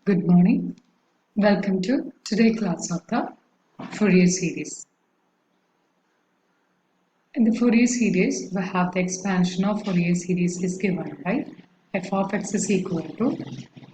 Good morning. Welcome to today's class of the Fourier series. In the Fourier series, we have the expansion of Fourier series is given by f of x is equal to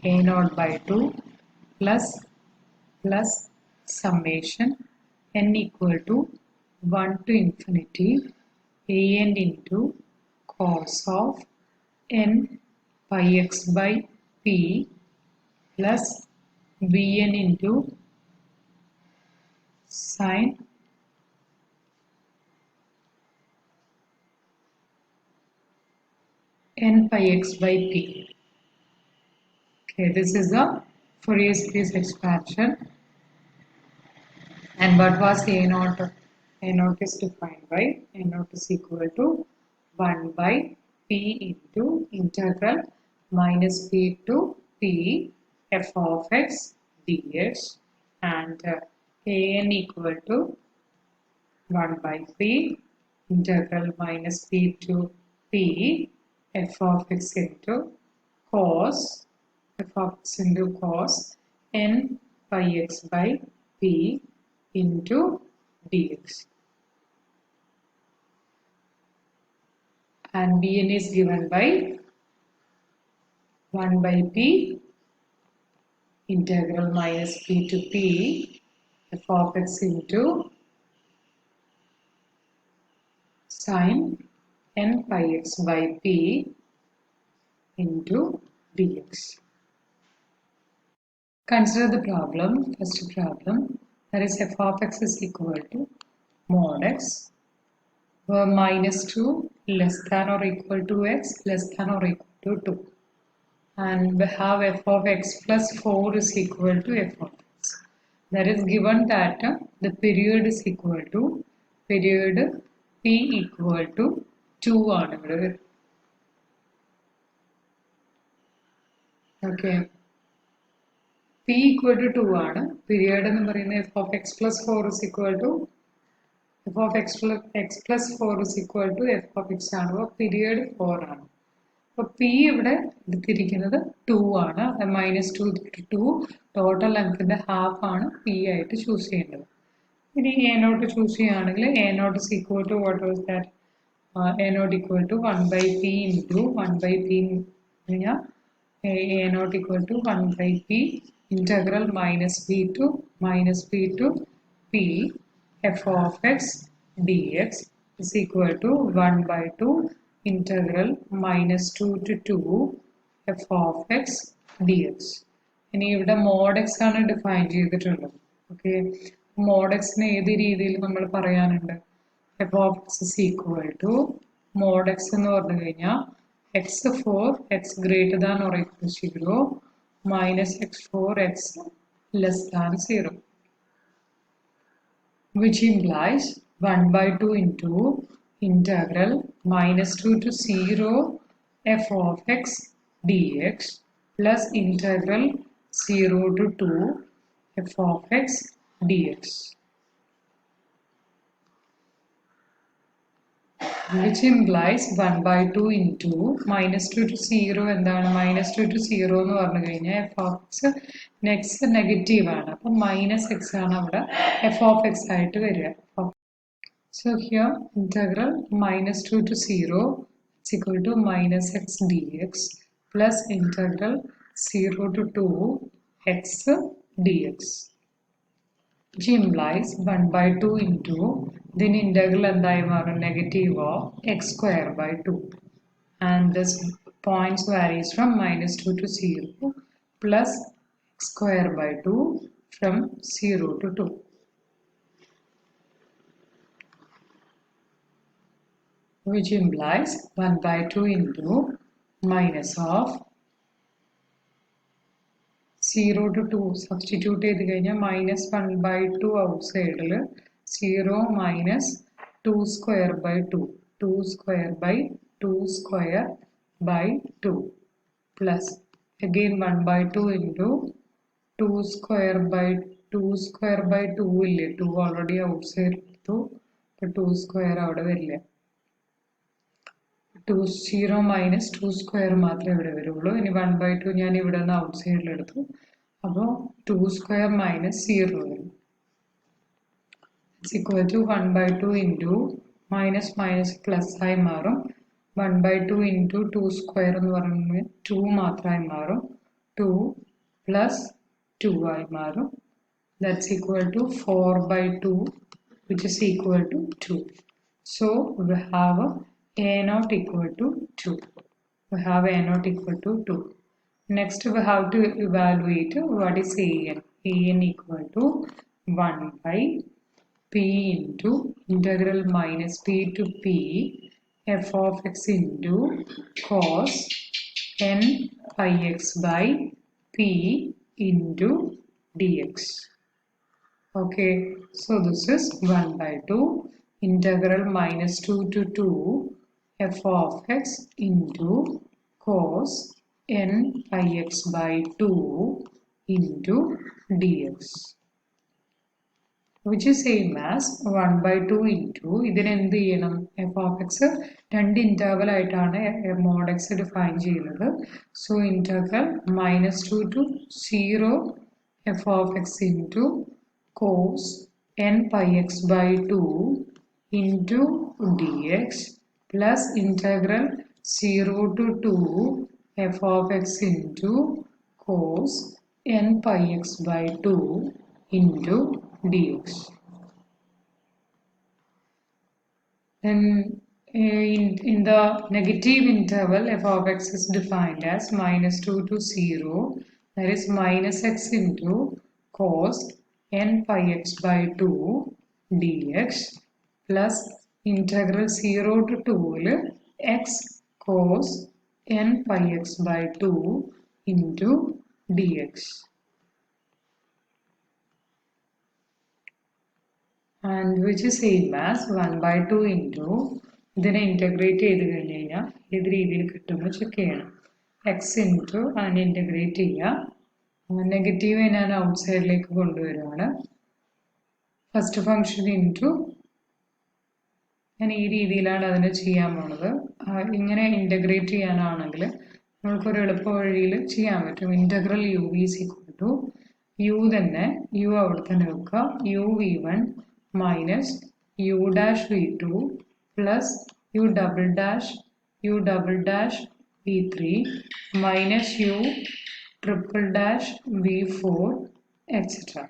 a naught by 2 plus summation n equal to 1 to infinity an into cos of n pi x by p plus bn into sine n pi x by p. Okay, this is the Fourier series expansion. And what was a naught? A naught is defined by a naught is equal to 1 by p into integral minus p to p f of x dx, and an equal to 1 by p integral minus p to p f of x into cos f of x into cos n pi x by p into dx, and bn is given by 1 by p integral minus p to p f of x into sine n pi x by p into dx. Consider the problem, first problem, that is f of x is equal to mod x, where minus 2 less than or equal to x less than or equal to 2. And we have f of x plus 4 is equal to f of x. That is given that the period is equal to period p equal to 2 ആണ് ഇവിടെ വരുന്നത്. Okay. p equal to 2 ആണ്. Period എന്ന് പറയുന്നത് f of x plus 4 is equal to f of x plus 4 is equal to f of x ആണ്. അപ്പോൾ period 4 ആണ്. അപ്പോൾ p ഇവിടെ എടുത്തിരിക്കുന്നത് 2 ആണ്. മൈനസ് 2 ടോട്ടൽ ലെങ്ത്തിന്റെ ഹാഫ് ആണ് p ആയിട്ട് ചൂസ് ചെയ്യേണ്ടത്. ഇനി a നോട്ട് ചൂസ് ചെയ്യുകയാണെങ്കിൽ a naught is equal to what was that? A naught equal to 1 by p into 1 by p കഴിഞ്ഞാൽ a naught equal to 1 by p integral minus p to p f of x dx is equal to 1 by 2 integral minus 2 to 2 f of x dx. ഇനി ഇവിടെ mod x ആണ് define ചെയ്തിട്ടുള്ളത്. Okay, mod x നെ ഏത് രീതിയിൽ നമ്മൾ പറയാനുണ്ട്? f of x is equal to mod x എന്ന് പറഞ്ഞു കഴിഞ്ഞാൽ x for x greater than or equal to 0 minus x for x less than 0, which implies 1 by 2 into integral minus 2 to 0 f of x dx plus integral 0 to 2 f of x dx, which implies 1 by 2 into minus 2 to 0 എന്താണ്? minus 2 to 0 എന്ന് പറഞ്ഞു കഴിഞ്ഞാൽ f of x negative ആണ്. അപ്പം minus X ആണ് അവിടെ f of x ആയിട്ട് വരിക. So here integral minus 2 to 0 is equal to minus x dx plus integral 0 to 2 x dx, which implies 1 by 2 into then integral എന്തായി മാറും? negative of x square by 2, and this points varies from minus 2 to 0 plus x square by 2 from 0 to 2, which implies 1 by 2 into minus of 0 to 2 substitute ചെയ്ത് കഴിഞ്ഞാൽ minus 1 by 2 outside 0 minus 2 square by 2 2 square by 2 square by 2 plus again 1 by 2 into 2 square by 2 ഇല്ലേ? 2 already outside എടുത്തു. അപ്പോൾ 2 square അവിടെ വരില്ല. 0 minus 2 square മാത്രമേ ഇവിടെ വരുള്ളൂ. ഇനി 1 by 2 ഞാൻ ഇവിടെ നിന്ന് ഔട്ട്സൈഡിൽ എടുത്തു. അപ്പോൾ 2 square minus 0 വരും. It's equal to 1 by 2 into minus minus plus ആയി മാറും. 1 by 2 into 2 square എന്ന് പറയുന്നത് 2 മാത്രമായി മാറും. 2 plus 2 ആയി മാറും. That's equal to 4 by 2, which is equal to 2. So we have a naught equal to 2. We have a naught equal to 2. Next we have to evaluate what is an. An equal to 1 by p into integral minus p to p f of x into cos n pi x by p into dx. Okay, so this is 1 by 2 integral minus 2 to 2 f of x into cos n pi x by 2 into dx, which is same as 1 by 2 into ഇതിനെ എന്ത് ചെയ്യണം? f of x രണ്ട് interval ആയിട്ടാണ് mod x define ചെയ്യുന്നത്. So integral -2 to 0 f of x into cos n pi x by 2 into dx plus integral 0 to 2 f of x into cos n pi x by 2 into dx. Then in the negative interval f of x is defined as -2 to 0, that is minus x into cos n pi x by 2 dx plus integral 0 to 2 x cos n pi x by 2 into dx. And which is same as 1 by 2 into ഇതിനെ integrate ചെയ്ത് കഴിഞ്ഞ് കഴിഞ്ഞാൽ ഏത് രീതിയിൽ കിട്ടുമെന്ന് check ചെയ്യണം. x into അതിനെ integrate ചെയ്യുക. നെഗറ്റീവ് ഞാൻ ഔട്ട്സൈഡിലേക്ക് കൊണ്ടുവരുവാണ്. ഫസ്റ്റ് ഫംഗ്ഷൻ ഇൻറ്റു ഞാൻ ഈ രീതിയിലാണ് അതിനെ ചെയ്യാൻ പോണത്. ഇങ്ങനെ ഇൻ്റഗ്രേറ്റ് ചെയ്യാനാണെങ്കിൽ നമ്മൾക്കൊരു എളുപ്പ വഴിയിൽ ചെയ്യാൻ പറ്റും. Integral u v is equal to u തന്നെ യു അവിടെ തന്നെ വെക്കുക. U v one minus u dash v2 plus u double dash v3 minus u triple dash v4 etc.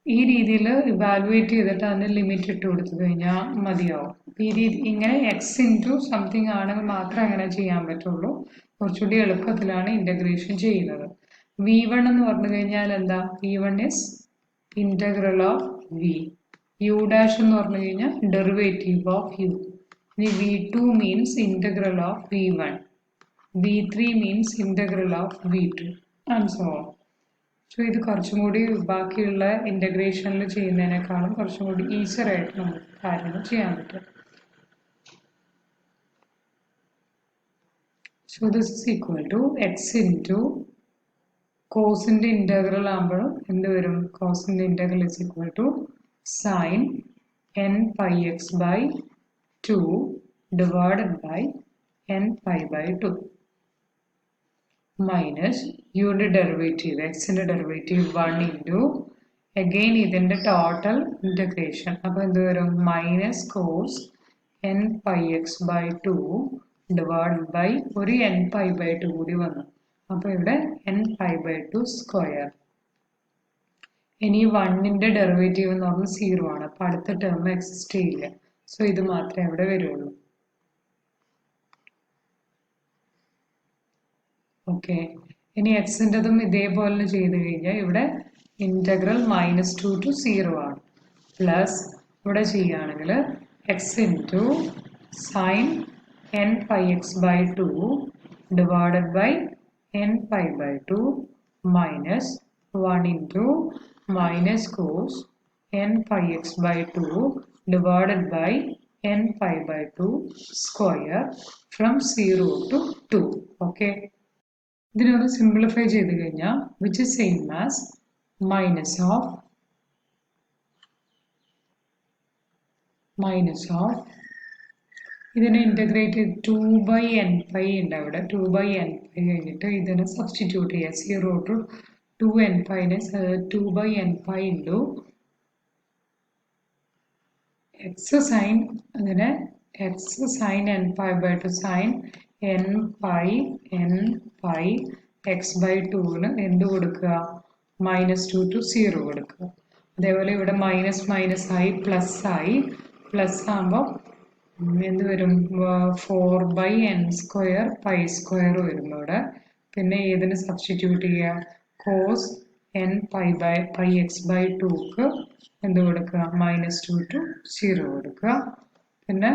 ഈ രീതിയിൽ ഇവാലുവേറ്റ് ചെയ്തിട്ട് അതിന് ലിമിറ്റ് ഇട്ട് കൊടുത്തു കഴിഞ്ഞാൽ മതിയാവും. ഈ രീതി ഇങ്ങനെ എക്സ് ഇൻറ്റു സംതിങ് ആണെങ്കിൽ മാത്രമേ അങ്ങനെ ചെയ്യാൻ പറ്റുള്ളൂ. കുറച്ചുകൂടി എളുപ്പത്തിലാണ് ഇൻ്റഗ്രേഷൻ ചെയ്യുന്നത്. v1 എന്ന് പറഞ്ഞു കഴിഞ്ഞാൽ എന്താ? v1 is integral of v. u dash എന്ന് പറഞ്ഞു കഴിഞ്ഞാൽ derivative of u. ഇനി v2 means integral of v1. v3 means integral of v2 and so on. So ഇത് കുറച്ചും കൂടി ബാക്കിയുള്ള ഇൻ്റഗ്രേഷനിൽ ചെയ്യുന്നതിനേക്കാളും കുറച്ചും കൂടി ഈസിയർ ആയിട്ട് നമുക്ക് കാര്യങ്ങൾ ചെയ്യാൻ പറ്റും. So this is equal to x into കോസിൻ്റെ ഇൻ്റഗ്രൽ ആകുമ്പോഴും എന്ത് വരും? കോസിൻ്റെ integral is equal to sine n pi x by 2 divided by n pi by 2 minus യുടെ ഡെറിവേറ്റീവ് എക്സിൻ്റെ ഡെറിവേറ്റീവ് 1 ഇൻറ്റു അഗെയിൻ ഇതിൻ്റെ ടോട്ടൽ ഇൻ്റഗ്രേഷൻ. അപ്പോൾ എന്ത് വരും? Minus cos n pi x by 2 divided by ഒരു എൻ പൈ ബൈ 2 കൂടി വന്നു. അപ്പോൾ ഇവിടെ എൻ പൈ ബൈ 2 സ്ക്വയർ. ഇനി 1ൻ്റെ ഡെറിവേറ്റീവ് എന്ന് പറഞ്ഞാൽ 0 ആണ്. അപ്പോൾ അടുത്ത ടേം എക്സിസ്റ്റ് ചെയ്യില്ല. സോ ഇത് മാത്രമേ ഇവിടെ വരുള്ളൂ. ഓക്കെ, ഇനി എക്സിൻ്റെതും ഇതേപോലെ ചെയ്ത് കഴിഞ്ഞാൽ ഇവിടെ ഇൻ്റഗ്രൽ -2 to 0 ആണ്. പ്ലസ് ഇവിടെ ചെയ്യുകയാണെങ്കിൽ x into sine n pi x by 2 divided by n pi by 2 minus 1 into minus cos n pi x by 2 divided by n pi by 2 square from 0 to 2. Okay. ഇതിനൊന്ന് simplify ചെയ്ത് കഴിഞ്ഞാൽ which is same as minus of ഇതിനെ integrate 2/n ഉണ്ട് അവിടെ 2/n കഴിഞ്ഞിട്ട് ഇതിനെ substitute ചെയ്യുക 0 to 2n 2/n into x sin അങ്ങനെ x sin n/2 sin n/n x/2 എന്ത് കൊടുക്കുക -2 to 0 കൊടുക്കുക അതേപോലെ ഇവിടെ മൈനസ് മൈനസ് ആയി പ്ലസ് ആകുമ്പോൾ എന്ത് വരും 4/n² വരും ഇവിടെ പിന്നെ ഏതിന് സബ്സ്റ്റിറ്റ്യൂട്ട് ചെയ്യുക cos n/x/2ക്ക് എന്ത് കൊടുക്കുക -2 to 0 കൊടുക്കുക പിന്നെ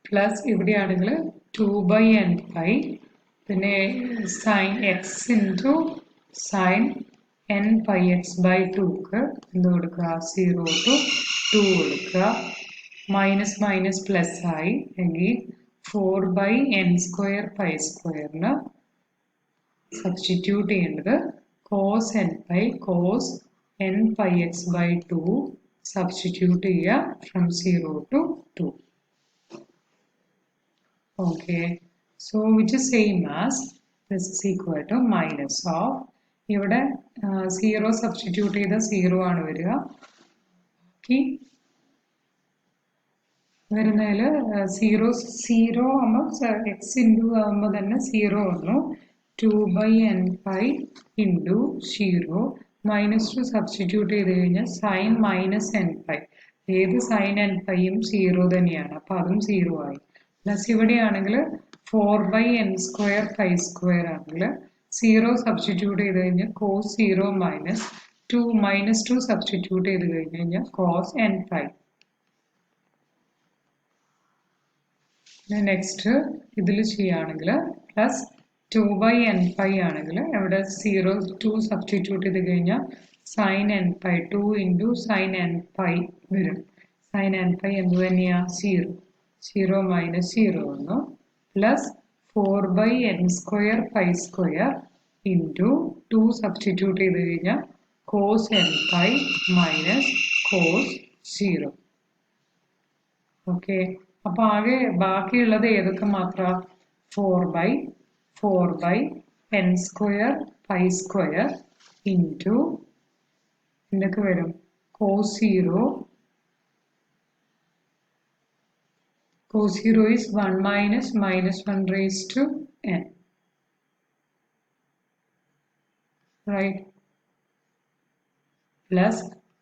പ്ലസ് ഇവിടെയാണെങ്കിൽ 2/n പിന്നെ sin x ഇൻറ്റു sin n/x/2ക്ക് എന്ത് കൊടുക്കുക 0 to 2 കൊടുക്കുക മൈനസ് മൈനസ് പ്ലസ് ആയി എങ്കിൽ 4/n²/2 സബ്സ്റ്റിറ്റ്യൂട്ട് ചെയ്യേണ്ടത് cos n/x/2 സബ്സ്റ്റിറ്റ്യൂട്ട് ചെയ്യുക from 0 to 2 okay so which is same as this is equal to minus of ഇവിടെ 0 സബ്സ്റ്റിറ്റ്യൂട്ട് ചെയ്ത 0 ആണ് വരിക വരുന്നതിൽ 0 ആകുമ്പോൾ എക്സ് ഇൻറ്റു ആകുമ്പോൾ തന്നെ 0 വന്നു 2/n ഇൻറ്റു 0 -2 സബ്സ്റ്റിറ്റ്യൂട്ട് ചെയ്ത് കഴിഞ്ഞാൽ സൈൻ -n ഏത് സൈൻ n/യും 0 തന്നെയാണ് അപ്പോൾ അതും 0 ആയി പ്ലസ് ഇവിടെയാണെങ്കിൽ 4/n²/2 ആണെങ്കിൽ 0 സബ്സ്റ്റിറ്റ്യൂട്ട് ചെയ്ത് കഴിഞ്ഞാൽ cos 0 -2 സബ്സ്റ്റിറ്റ്യൂട്ട് ചെയ്ത് കഴിഞ്ഞാൽ cos n/. നെക്സ്റ്റ് ഇതിൽ ചെയ്യുകയാണെങ്കിൽ പ്ലസ് 2/n ആണെങ്കിൽ ഇവിടെ 2 സബ്സ്റ്റിറ്റ്യൂട്ട് ചെയ്ത് കഴിഞ്ഞാൽ sine n/, 2 into sine n/, വരും സൈൻ n/, എന്ത് തന്നെയാണ് 0 -0 വന്നു പ്ലസ് 4/n²/2 ഇൻറ്റു 2 സബ്സ്റ്റിറ്റ്യൂട്ട് ചെയ്ത് കഴിഞ്ഞാൽ cos n/, cos 0 ഓക്കെ അപ്പോൾ ആകെ ബാക്കിയുള്ളത് ഏതൊക്കെ മാത്രം 4/n²/2 ഇൻറ്റു എന്തൊക്കെ വരും cos 0 is 1 minus -1 raised to n right plus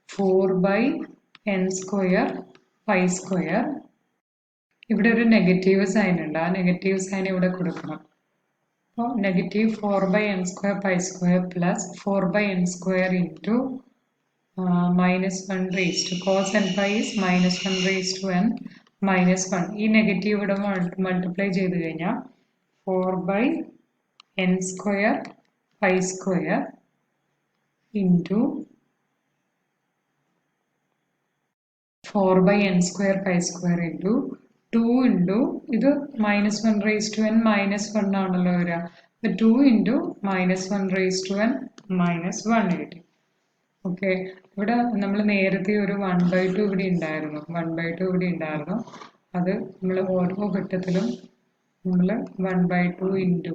4/n²/2 ഇവിടെ ഒരു നെഗറ്റീവ് സൈൻ ഉണ്ട് ആ നെഗറ്റീവ് സൈൻ ഇവിടെ കൊടുക്കണം അപ്പോൾ negative 4/n²/2 plus 4/n² into -1 raised to cos n/, is -1 raised to n -1 ഈ നെഗറ്റീവ് ഇവിടെ മൾട്ടിപ്ലൈ ചെയ്ത് കഴിഞ്ഞാൽ 4/n²/2 into 4/n²/2 into 2 into ഇത് -1 raised to n -1 ആണല്ലോ വരിക അപ്പോൾ 2 ഇൻറ്റു -1 raised to n -1 കിട്ടി ഓക്കെ ഇവിടെ നമ്മൾ നേരത്തെ ഒരു 1/2 ഇവിടെ ഉണ്ടായിരുന്നു 1/2 ഇവിടെ ഉണ്ടായിരുന്നു അത് നമ്മൾ ഓരോ ഘട്ടത്തിലും നമ്മൾ 1/2 ഇൻറ്റു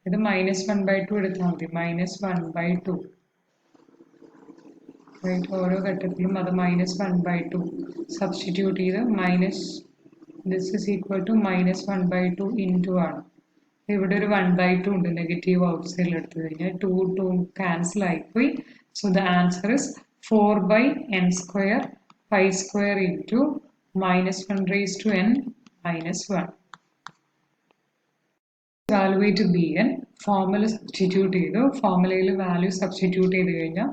ഇത് -1/2 എടുത്താൽ മതി -1/2 ഓരോ ഘട്ടത്തിലും അത് -1/2 സബ്സ്റ്റിറ്റ്യൂട്ട് ചെയ്ത് this is equal to -1/2 into ആണ് ഇവിടെ ഒരു 1/2 ഉണ്ട് നെഗറ്റീവ് ഔട്ട്സൈഡിൽ എടുത്തു കഴിഞ്ഞാൽ 2 ക്യാൻസൽ ആയിപ്പോയി so the answer is 4/n²/2 into -1 raised to n -1 evaluate bn formula substitute ചെയ്തു ഫോർമുലയിൽ വാല്യൂ സബ്സ്റ്റിറ്റ്യൂട്ട് ചെയ്ത് കഴിഞ്ഞാൽ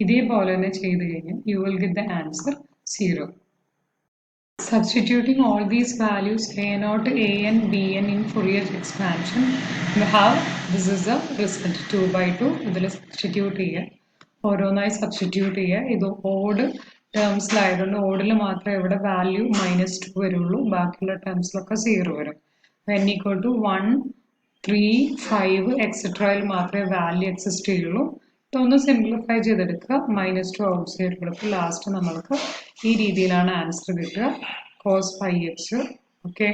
ഇതേപോലെ തന്നെ ചെയ്ത് കഴിഞ്ഞാൽ you will get the answer 0 Substituting all these values a0, an, bn in Fourier expansion, we have this is the result 2/2. ഇതിൽ substitute ചെയ്യുക ഓരോന്നായി സബ്സ്റ്റിറ്റ്യൂട്ട് ചെയ്യുക ഇത് ഓഡ് ടേംസിലായതുകൊണ്ട് ഓഡിൽ മാത്രമേ ഇവിടെ വാല്യൂ -2 വരുള്ളൂ ബാക്കിയുള്ള ടേംസിലൊക്കെ 0 വരും n equal to 1, 3, 5 എക്സെട്രയിൽ മാത്രമേ വാല്യൂ എക്സിസ്റ്റ് ചെയ്യുള്ളൂ ഇതൊന്ന് സിംപ്ലിഫൈ ചെയ്തെടുക്കുക. -2 ഔട്ട് സൈഡ് കൊടുക്കുക. ലാസ്റ്റ് നമ്മൾക്ക് ഈ രീതിയിലാണ് ആൻസർ കിട്ടുക. cos 5x. ഓക്കെ,